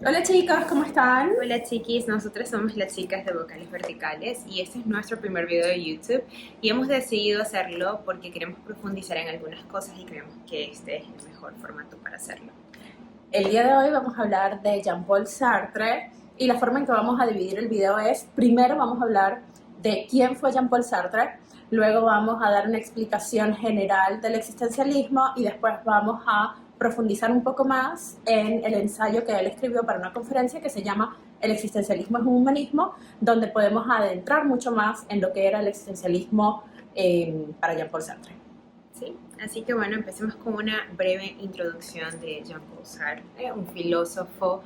Hola chicas, ¿cómo están? Hola chiquis, nosotras somos las chicas de Vocales Verticales y este es nuestro primer video de YouTube y hemos decidido hacerlo porque queremos profundizar en algunas cosas y creemos que este es el mejor formato para hacerlo. El día de hoy vamos a hablar de Jean-Paul Sartre y la forma en que vamos a dividir el video es, primero vamos a hablar de quién fue Jean-Paul Sartre, luego vamos a dar una explicación general del existencialismo y después vamos a profundizar un poco más en el ensayo que él escribió para una conferencia que se llama El existencialismo es un humanismo, donde podemos adentrar mucho más en lo que era el existencialismo para Jean-Paul Sartre. ¿Sí? Así que bueno, empecemos con una breve introducción de Jean-Paul Sartre, un filósofo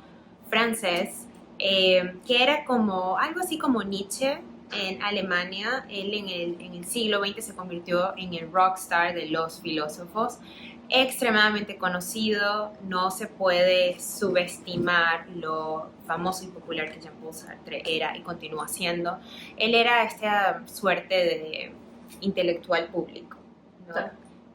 francés que era como algo así como Nietzsche en Alemania. Él en el siglo XX se convirtió en el rockstar de los filósofos, extremadamente conocido. No se puede subestimar lo famoso y popular que Jean-Paul Sartre era y continúa siendo. Él era esta suerte de intelectual público, ¿no? Claro.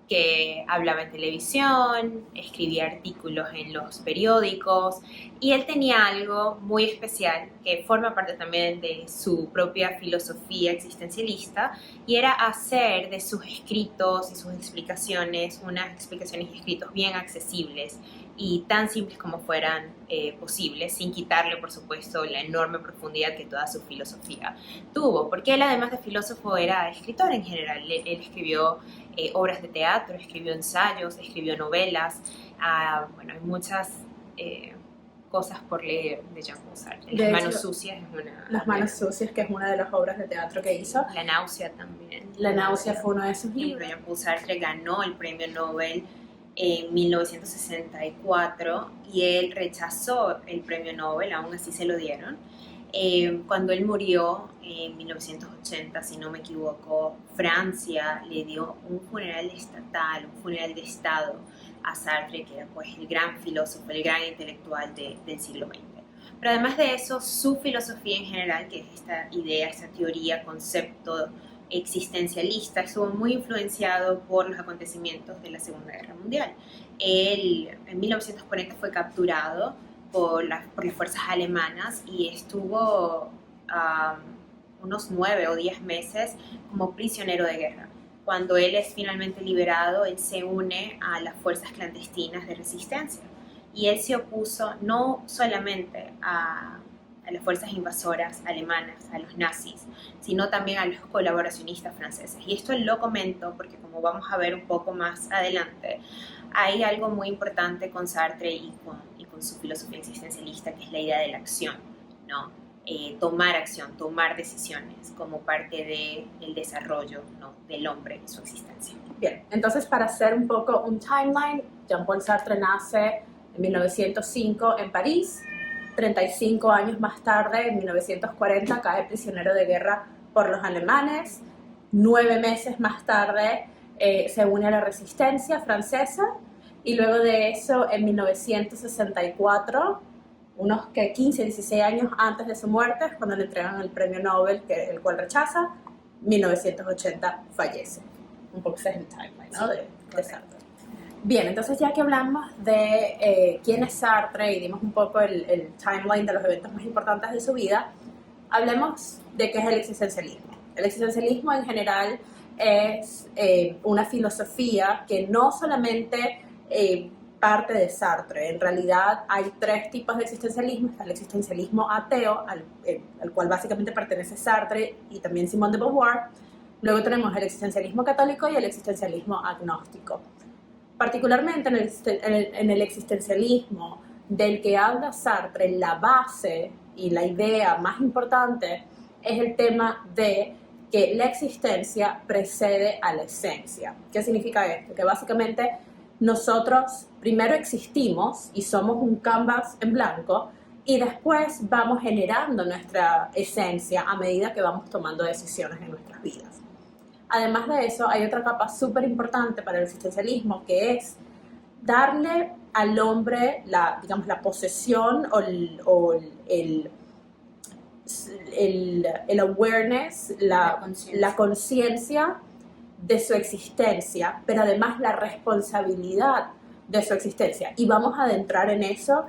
Que hablaba en televisión, escribía artículos en los periódicos y él tenía algo muy especial que forma parte también de su propia filosofía existencialista, y era hacer de sus escritos y sus explicaciones unas explicaciones y escritos bien accesibles y tan simples como fueran posibles, sin quitarle, por supuesto, la enorme profundidad que toda su filosofía tuvo, porque él, además de filósofo, era escritor en general. Él escribió obras de teatro, escribió ensayos, escribió novelas. Bueno, hay muchas cosas por leer de Jean-Paul Sartre. Las manos sucias es una... Las manos sucias, que es una de las obras de teatro que hizo. La náusea también. La náusea fue uno de sus libros. Jean-Paul Sartre ganó el premio Nobel en 1964 y él rechazó el premio Nobel, aún así se lo dieron. Cuando él murió en 1980, si no me equivoco, Francia le dio un funeral estatal, un funeral de Estado a Sartre, que era pues el gran filósofo, el gran intelectual del siglo XX. Pero además de eso, su filosofía en general, que es esta idea, esta teoría, concepto existencialista, estuvo muy influenciado por los acontecimientos de la Segunda Guerra Mundial. Él en 1940 fue capturado por las fuerzas alemanas y estuvo unos 9 o 10 meses como prisionero de guerra. Cuando él es finalmente liberado, él se une a las fuerzas clandestinas de resistencia y él se opuso no solamente a las fuerzas invasoras alemanas, a los nazis, sino también a los colaboracionistas franceses. Y esto lo comento porque, como vamos a ver un poco más adelante, hay algo muy importante con Sartre y con su filosofía existencialista, que es la idea de la acción, ¿no? Tomar acción, tomar decisiones como parte del desarrollo, ¿no?, del hombre y su existencia. Bien, entonces, para hacer un poco un timeline, Jean-Paul Sartre nace en 1905 en París. 35 años más tarde, en 1940, cae prisionero de guerra por los alemanes. 9 meses más tarde se une a la resistencia francesa, y luego de eso, en 1964, unos 15, 16 años antes de su muerte, es cuando le entregan el premio Nobel, el cual rechaza. 1980 fallece. Un poco ese es el timeline, ¿no?, de Sartre. Bien, entonces, ya que hablamos de quién es Sartre y dimos un poco el timeline de los eventos más importantes de su vida, hablemos de qué es el existencialismo. El existencialismo en general es una filosofía que no solamente parte de Sartre. En realidad hay 3 tipos de existencialismo. Está el existencialismo ateo, al cual básicamente pertenece Sartre y también Simone de Beauvoir. Luego tenemos el existencialismo católico y el existencialismo agnóstico. Particularmente en el existencialismo del que habla Sartre, la base y la idea más importante es el tema de que la existencia precede a la esencia. ¿Qué significa esto? Que básicamente nosotros primero existimos y somos un canvas en blanco, y después vamos generando nuestra esencia a medida que vamos tomando decisiones en nuestras vidas. Además de eso, hay otra capa súper importante para el existencialismo, que es darle al hombre la posesión o el awareness, la conciencia de su existencia, pero además la responsabilidad de su existencia. Y vamos a adentrar en eso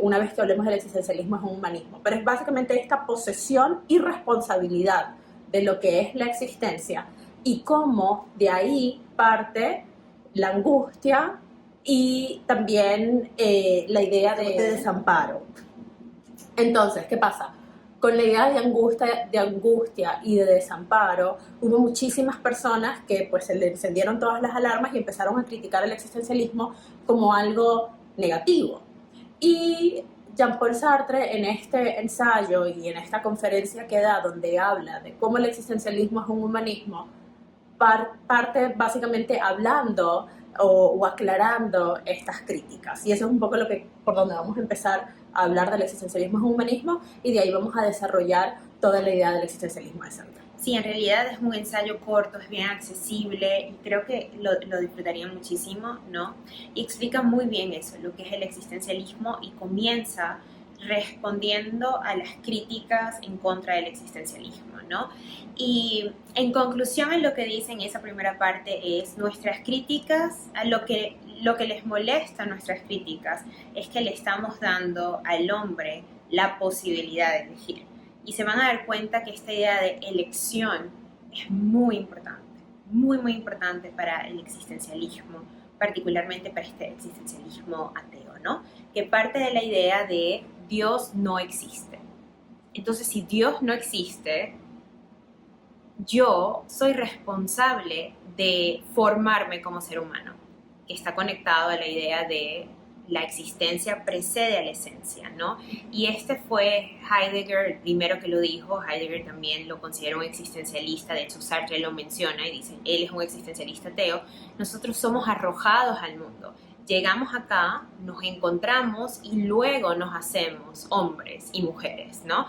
una vez que hablemos del existencialismo es un humanismo, pero es básicamente esta posesión y responsabilidad de lo que es la existencia y cómo de ahí parte la angustia y también la idea de desamparo. Entonces, ¿qué pasa? Con la idea de angustia y de desamparo, hubo muchísimas personas que pues se le encendieron todas las alarmas y empezaron a criticar el existencialismo como algo negativo. Y Jean-Paul Sartre en este ensayo y en esta conferencia que da, donde habla de cómo el existencialismo es un humanismo, parte básicamente hablando o aclarando estas críticas. Y eso es un poco por donde vamos a empezar a hablar del existencialismo es un humanismo, y de ahí vamos a desarrollar toda la idea del existencialismo de Sartre. Sí, en realidad es un ensayo corto, es bien accesible y creo que lo disfrutaría muchísimo, ¿no? Y explica muy bien eso, lo que es el existencialismo, y comienza respondiendo a las críticas en contra del existencialismo, ¿no? Y en conclusión, en lo que dice en esa primera parte es nuestras críticas, a lo que les molesta a nuestras críticas es que le estamos dando al hombre la posibilidad de elegir. Y se van a dar cuenta que esta idea de elección es muy importante, muy, muy importante para el existencialismo, particularmente para este existencialismo ateo, ¿no? Que parte de la idea de Dios no existe. Entonces, si Dios no existe, yo soy responsable de formarme como ser humano, que está conectado a la idea de la existencia precede a la esencia, ¿no? Y este fue Heidegger el primero que lo dijo. Heidegger también lo considera un existencialista, de hecho Sartre lo menciona y dice, él es un existencialista ateo. Nosotros somos arrojados al mundo, llegamos acá, nos encontramos y luego nos hacemos hombres y mujeres, ¿no?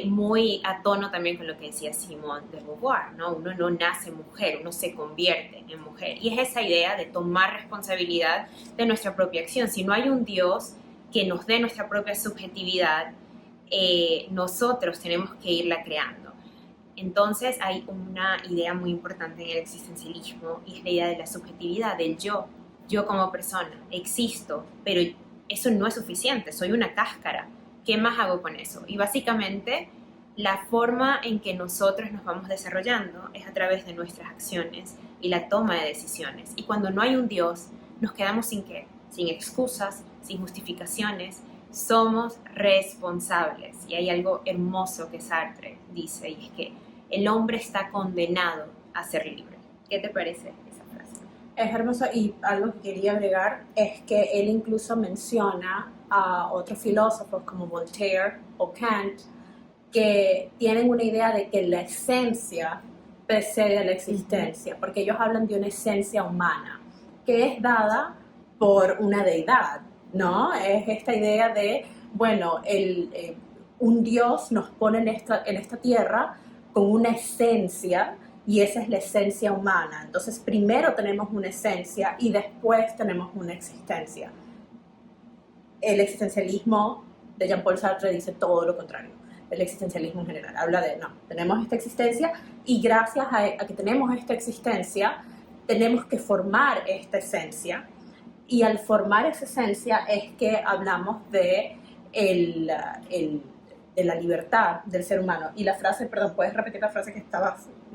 Muy a tono también con lo que decía Simone de Beauvoir, ¿no? Uno no nace mujer, uno se convierte en mujer. Y es esa idea de tomar responsabilidad de nuestra propia acción. Si no hay un Dios que nos dé nuestra propia subjetividad, nosotros tenemos que irla creando. Entonces hay una idea muy importante en el existencialismo, y es la idea de la subjetividad, del yo. Yo como persona existo, pero eso no es suficiente, soy una cáscara. ¿Qué más hago con eso? Y básicamente la forma en que nosotros nos vamos desarrollando es a través de nuestras acciones y la toma de decisiones. Y cuando no hay un Dios, nos quedamos sin qué, sin excusas, sin justificaciones, somos responsables. Y hay algo hermoso que Sartre dice, y es que el hombre está condenado a ser libre. ¿Qué te parece esa frase? Es hermoso, y algo que quería agregar es que él incluso menciona a otros filósofos como Voltaire o Kant, que tienen una idea de que la esencia precede a la existencia, porque ellos hablan de una esencia humana que es dada por una deidad, ¿no? Es esta idea de, bueno, un Dios nos pone en esta tierra con una esencia, y esa es la esencia humana. Entonces, primero tenemos una esencia y después tenemos una existencia. El existencialismo de Jean-Paul Sartre dice todo lo contrario. El existencialismo en general habla de, no, tenemos esta existencia, y gracias a que tenemos esta existencia, tenemos que formar esta esencia, y al formar esa esencia es que hablamos de la libertad del ser humano. Y la frase, perdón, ¿puedes repetir la frase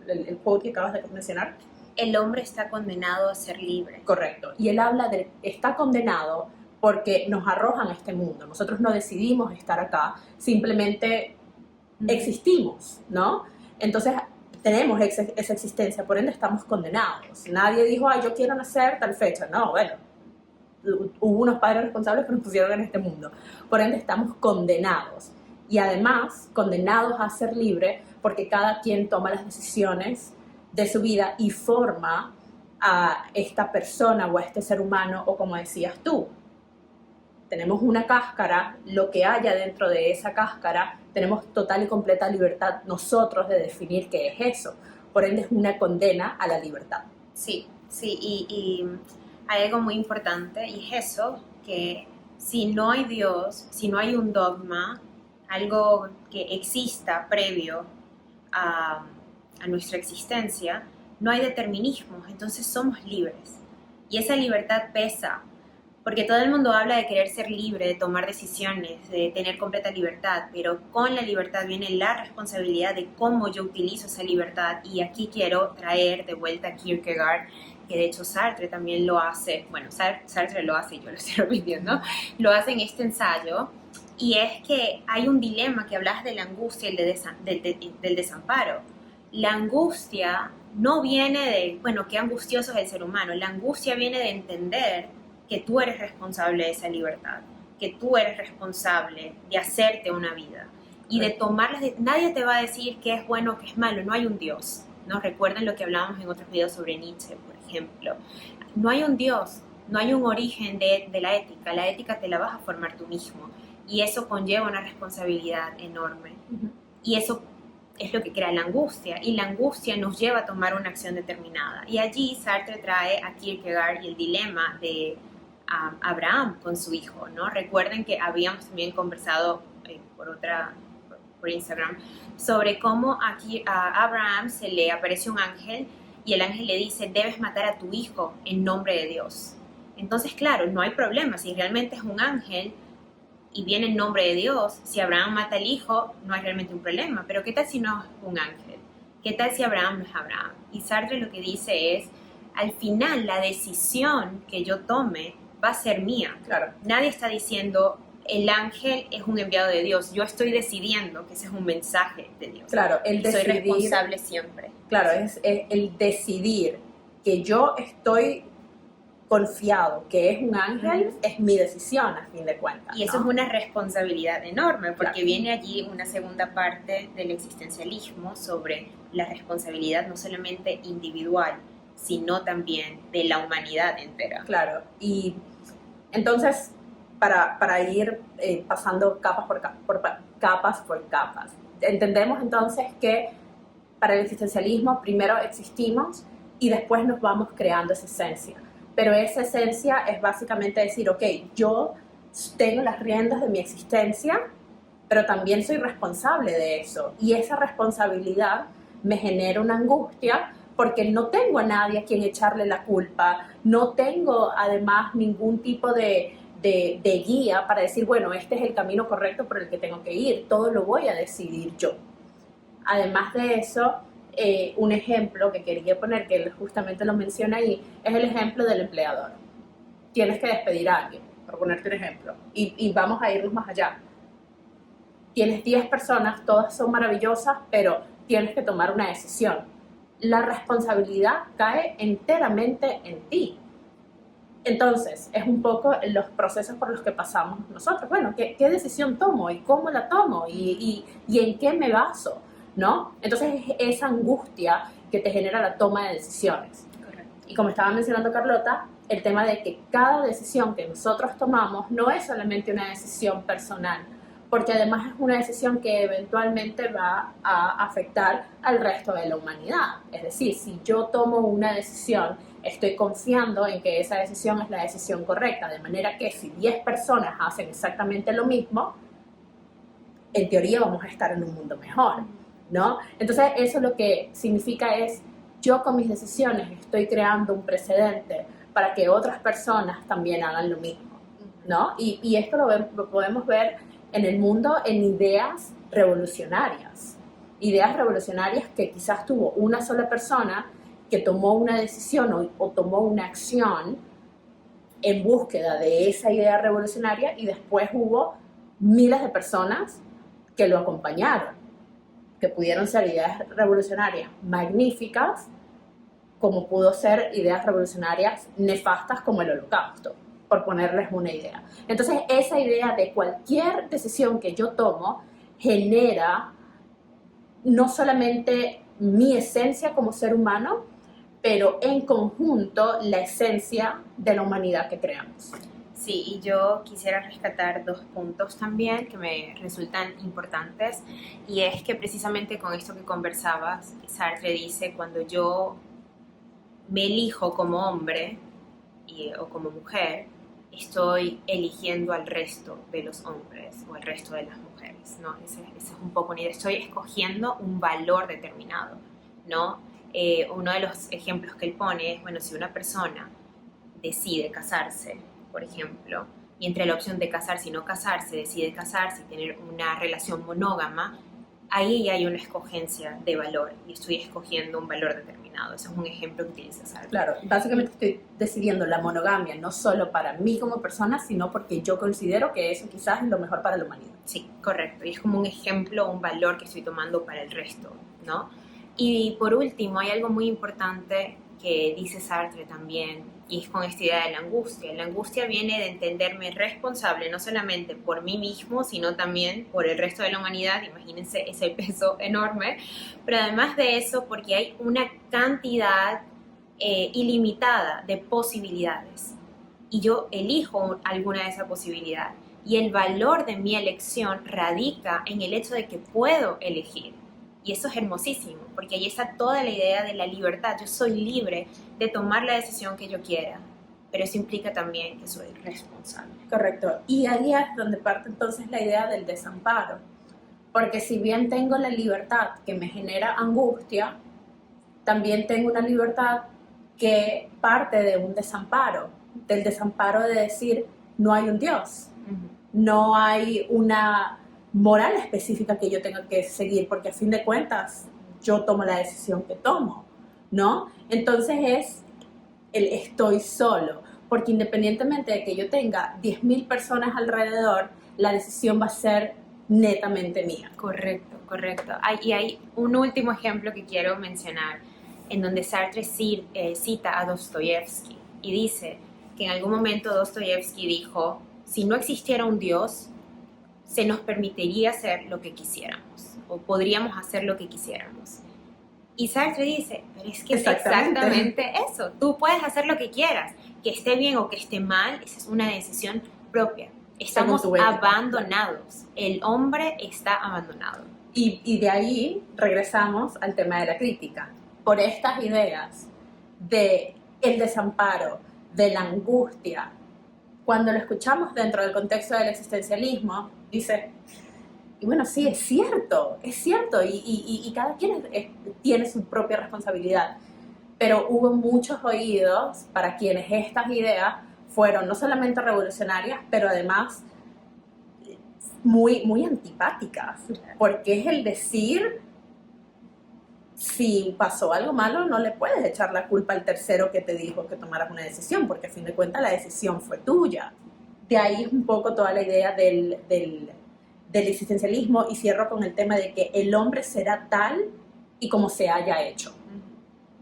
el quote que acabas de mencionar? El hombre está condenado a ser libre. Correcto. Y él habla de, está condenado porque nos arrojan a este mundo. Nosotros no decidimos estar acá, simplemente existimos, ¿no? Entonces tenemos esa existencia, por ende estamos condenados. Nadie dijo, ay, yo quiero nacer tal fecha. No, bueno, hubo unos padres responsables que nos pusieron en este mundo. Por ende estamos condenados. Y además, condenados a ser libre, porque cada quien toma las decisiones de su vida y forma a esta persona o a este ser humano, o como decías tú, tenemos una cáscara, lo que haya dentro de esa cáscara, tenemos total y completa libertad nosotros de definir qué es eso. Por ende es una condena a la libertad. Sí, sí, y hay algo muy importante, y es eso, que si no hay Dios, si no hay un dogma, algo que exista previo a nuestra existencia, no hay determinismo, entonces somos libres. Y esa libertad pesa, Porque todo el mundo habla de querer ser libre, de tomar decisiones, de tener completa libertad, pero con la libertad viene la responsabilidad de cómo yo utilizo esa libertad. Y aquí quiero traer de vuelta a Kierkegaard, que de hecho Sartre también lo hace, bueno, Sartre lo hace, yo lo estoy repitiendo, lo hace en este ensayo, y es que hay un dilema que hablas de la angustia y del desamparo. La angustia no viene de, bueno, qué angustioso es el ser humano, la angustia viene de entender que tú eres responsable de esa libertad, que tú eres responsable de hacerte una vida y de tomarlas. Nadie te va a decir qué es bueno o qué es malo, no hay un Dios, ¿no? Recuerden lo que hablábamos en otros videos sobre Nietzsche, por ejemplo. No hay un Dios, no hay un origen de la ética te la vas a formar tú mismo y eso conlleva una responsabilidad enorme. Y eso es lo que crea la angustia, y la angustia nos lleva a tomar una acción determinada. Y allí Sartre trae a Kierkegaard y el dilema de Abraham con su hijo, ¿no? Recuerden que habíamos también conversado por Instagram sobre cómo aquí a Abraham se le aparece un ángel y el ángel le dice, debes matar a tu hijo en nombre de Dios. Entonces, claro, no hay problema, si realmente es un ángel y viene en nombre de Dios, si Abraham mata al hijo, no hay realmente un problema, pero ¿qué tal si no es un ángel? ¿Qué tal si Abraham no es Abraham? Y Sartre lo que dice es, al final la decisión que yo tome va a ser mía. Claro. Nadie está diciendo, el ángel es un enviado de Dios. Yo estoy decidiendo que ese es un mensaje de Dios. Claro, el decidir. Soy responsable siempre. Claro, es el decidir que yo estoy confiado que es un ángel, es mi decisión a fin de cuentas. Y eso es una responsabilidad enorme, porque claro. Viene allí una segunda parte del existencialismo sobre la responsabilidad no solamente individual, sino también de la humanidad entera. Claro, y entonces, para ir pasando capas por capas, entendemos entonces que para el existencialismo primero existimos y después nos vamos creando esa esencia. Pero esa esencia es básicamente decir, ok, yo tengo las riendas de mi existencia, pero también soy responsable de eso. Y esa responsabilidad me genera una angustia porque no tengo a nadie a quien echarle la culpa, no tengo además ningún tipo de guía para decir, bueno, este es el camino correcto por el que tengo que ir, todo lo voy a decidir yo. Además de eso, un ejemplo que quería poner, que justamente lo menciona ahí, es el ejemplo del empleador. Tienes que despedir a alguien, por ponerte un ejemplo, y vamos a irnos más allá. Tienes 10 personas, todas son maravillosas, pero tienes que tomar una decisión. La responsabilidad cae enteramente en ti. Entonces, es un poco los procesos por los que pasamos nosotros. Bueno, ¿qué decisión tomo? ¿Y cómo la tomo? ¿Y en qué me baso? ¿No? Entonces, es esa angustia que te genera la toma de decisiones. Correcto. Y como estaba mencionando Carlota, el tema de que cada decisión que nosotros tomamos no es solamente una decisión personal, porque además es una decisión que eventualmente va a afectar al resto de la humanidad. Es decir, si yo tomo una decisión, estoy confiando en que esa decisión es la decisión correcta, de manera que si 10 personas hacen exactamente lo mismo, en teoría vamos a estar en un mundo mejor, ¿no? Entonces eso lo que significa es, yo con mis decisiones estoy creando un precedente para que otras personas también hagan lo mismo, ¿no? Y esto lo podemos ver en el mundo en ideas revolucionarias que quizás tuvo una sola persona que tomó una decisión o tomó una acción en búsqueda de esa idea revolucionaria y después hubo miles de personas que lo acompañaron, que pudieron ser ideas revolucionarias magníficas, como pudo ser ideas revolucionarias nefastas como el Holocausto, por ponerles una idea. Entonces, esa idea de cualquier decisión que yo tomo genera no solamente mi esencia como ser humano, pero en conjunto la esencia de la humanidad que creamos. Sí, y yo quisiera rescatar 2 puntos también que me resultan importantes, y es que precisamente con esto que conversabas, Sartre dice, cuando yo me elijo como hombre o como mujer, estoy eligiendo al resto de los hombres o al resto de las mujeres, ¿no? Esa es un poco una idea. Estoy escogiendo un valor determinado, ¿no? Uno de los ejemplos que él pone es, bueno, si una persona decide casarse por ejemplo, y entre la opción de casarse y no casarse, decide casarse y tener una relación monógama, ahí ya hay una escogencia de valor y estoy escogiendo un valor determinado. Ese es un ejemplo que utiliza Sartre. Claro, básicamente estoy decidiendo la monogamia no solo para mí como persona, sino porque yo considero que eso quizás es lo mejor para la humanidad. Sí, correcto. Y es como un ejemplo, un valor que estoy tomando para el resto, ¿no? Y por último, hay algo muy importante que dice Sartre también, y es con esta idea de la angustia. La angustia viene de entenderme responsable no solamente por mí mismo, sino también por el resto de la humanidad. Imagínense ese peso enorme. Pero además de eso, porque hay una cantidad ilimitada de posibilidades. Y yo elijo alguna de esas posibilidades. Y el valor de mi elección radica en el hecho de que puedo elegir. Y eso es hermosísimo, porque ahí está toda la idea de la libertad. Yo soy libre de tomar la decisión que yo quiera, pero eso implica también que soy responsable. Correcto. Y ahí es donde parte entonces la idea del desamparo. Porque si bien tengo la libertad que me genera angustia, también tengo una libertad que parte de un desamparo, del desamparo de decir, no hay un Dios, no hay una moral específica que yo tenga que seguir, porque a fin de cuentas yo tomo la decisión que tomo, ¿no? Entonces es el estoy solo, porque independientemente de que yo tenga 10.000 personas alrededor, la decisión va a ser netamente mía. Correcto, correcto. Y hay un último ejemplo que quiero mencionar, en donde Sartre cita a Dostoyevsky y dice que en algún momento Dostoyevsky dijo, si no existiera un Dios, se nos permitiría hacer lo que quisiéramos, o podríamos hacer lo que quisiéramos. Y Sartre dice, pero es que es exactamente eso, tú puedes hacer lo que quieras, que esté bien o que esté mal, esa es una decisión propia. Estamos abandonados, el hombre está abandonado. Y de ahí regresamos al tema de la crítica. Por estas ideas de el desamparo, de la angustia, cuando lo escuchamos dentro del contexto del existencialismo, dice, y bueno, sí, es cierto, y cada quien tiene su propia responsabilidad, pero hubo muchos oídos para quienes estas ideas fueron no solamente revolucionarias, pero además muy, muy antipáticas, porque es el decir, si pasó algo malo, no le puedes echar la culpa al tercero que te dijo que tomaras una decisión, porque a fin de cuentas la decisión fue tuya. De ahí es un poco toda la idea del existencialismo, y cierro con el tema de que el hombre será tal y como se haya hecho.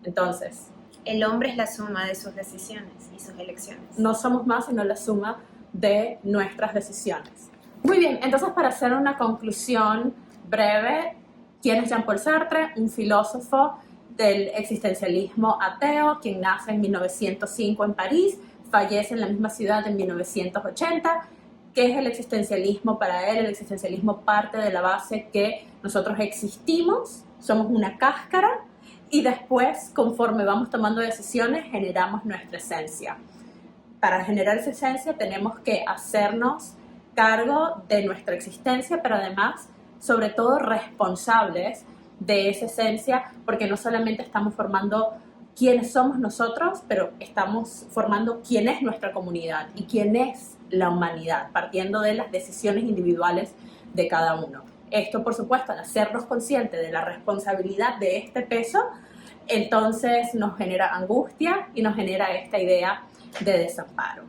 Entonces, el hombre es la suma de sus decisiones y sus elecciones. No somos más sino la suma de nuestras decisiones. Muy bien, entonces para hacer una conclusión breve, ¿quién es Jean-Paul Sartre? Un filósofo del existencialismo ateo, quien nace en 1905 en París, fallece en la misma ciudad en 1980. ¿Qué es el existencialismo para él? El existencialismo parte de la base que nosotros existimos, somos una cáscara, y después, conforme vamos tomando decisiones, generamos nuestra esencia. Para generar esa esencia tenemos que hacernos cargo de nuestra existencia, pero además, sobre todo, responsables de esa esencia, porque no solamente estamos formando quiénes somos nosotros, pero estamos formando quién es nuestra comunidad y quién es la humanidad, partiendo de las decisiones individuales de cada uno. Esto, por supuesto, al hacernos conscientes de la responsabilidad de este peso, entonces nos genera angustia y nos genera esta idea de desamparo.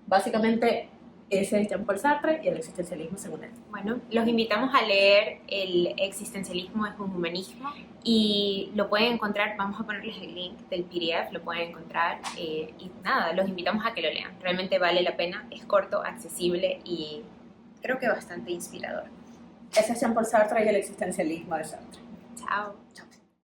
Básicamente, ese es Jean-Paul Sartre y el existencialismo según él. Bueno, los invitamos a leer El existencialismo es un humanismo, y lo pueden encontrar, vamos a ponerles el link del PDF, lo pueden encontrar, y nada, los invitamos a que lo lean. Realmente vale la pena, es corto, accesible y creo que bastante inspirador. Ese es Jean-Paul Sartre y el existencialismo de Sartre. Chao.